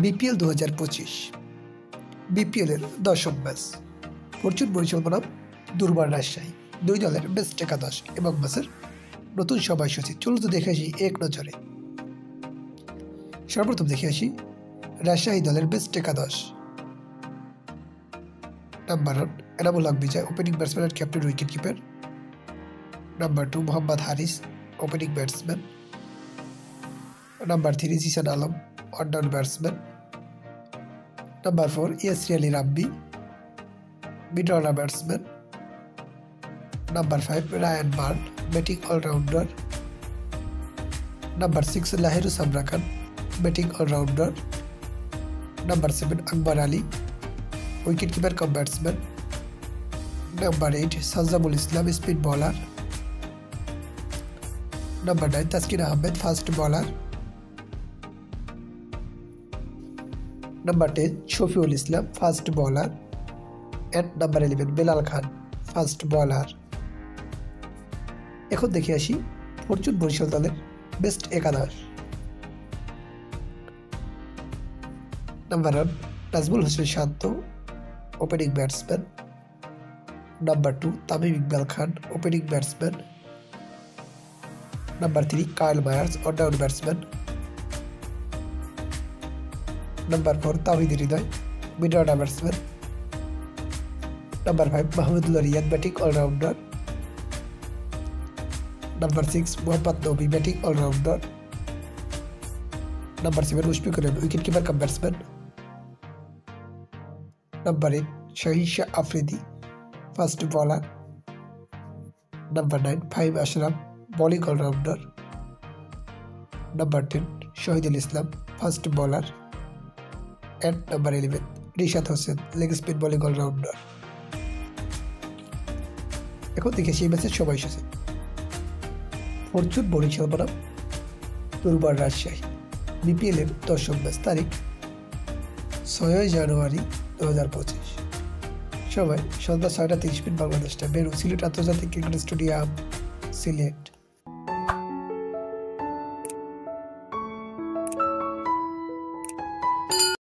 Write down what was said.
BPL 2025 BPL এর 10ম match Fortune পরিচালনা দুর্বার রাজশাহী দুই দলের বেস্ট একাদশ এবং ম্যাচের নতুন সময়সূচি। চলুন তো দেখে আসি এক নজরে। সর্বপ্রথম দেখে আসি রাজশাহী দলের বেস্ট একাদশ। Number 1 Enamul Haque Bijoy, opening batsman and captain wicket keeper. Number 2 Mohammad Haris, opening batsman. Number 3 Jishan Alam, on down batsman. Number 4 Yasir Ali Rabbi, mid order batsman. Number 5 Ryan Burn, batting allrounder. Number 6 Lahiru Sabra Khan, batting allrounder. Number 7 Akbar Ali, wicket keeper cum batsman. Number 8 Sajjamul Islam, spin bowler. Number 9 Taskin Ahmed, fast bowler. Number 10 Shafiul Islam, fast bowler. And number 11 Belal Khan, fast bowler. এখন দেখে আসি Fortune Barishal দলের best একাদশ। Number 1 Najmul Hossain Shanto, opening batsman. Number 2 Tamim Iqbal Khan, opening batsman. Number 3 Kyle Mayers, one down batsman. Number 4 Towhid Hridoy, mid order batsman. Number 5 Mahmudullah Riyad, batting allrounder. Number 6 Mohammad Nabi, batting allrounder. Number 7 Mushfiqur Rahim, wicket keeper cum batsman. Number 8 Shaheen Shah Afridi, fast bowler. Number 9 Fahim Ashraf, bowling allrounder. Number 10 Shahidul Islam, fast bowler. And number 11 Rishad Hossain, leg spin bowling allrounder. এখন দেখে সেই ম্যাচের সময়সূচি। Fortune Barishal বনাম দুর্বার Rajshahi BPL এর 10ম match, তারিখ 6 জানুয়ারি 2025। সময় সন্ধ্যা 6টা 30 মিনিট বাংলাদেশ টাইম, সিলেট আন্তর্জাতিক ক্রিকেট স্টেডিয়াম, সিলেট।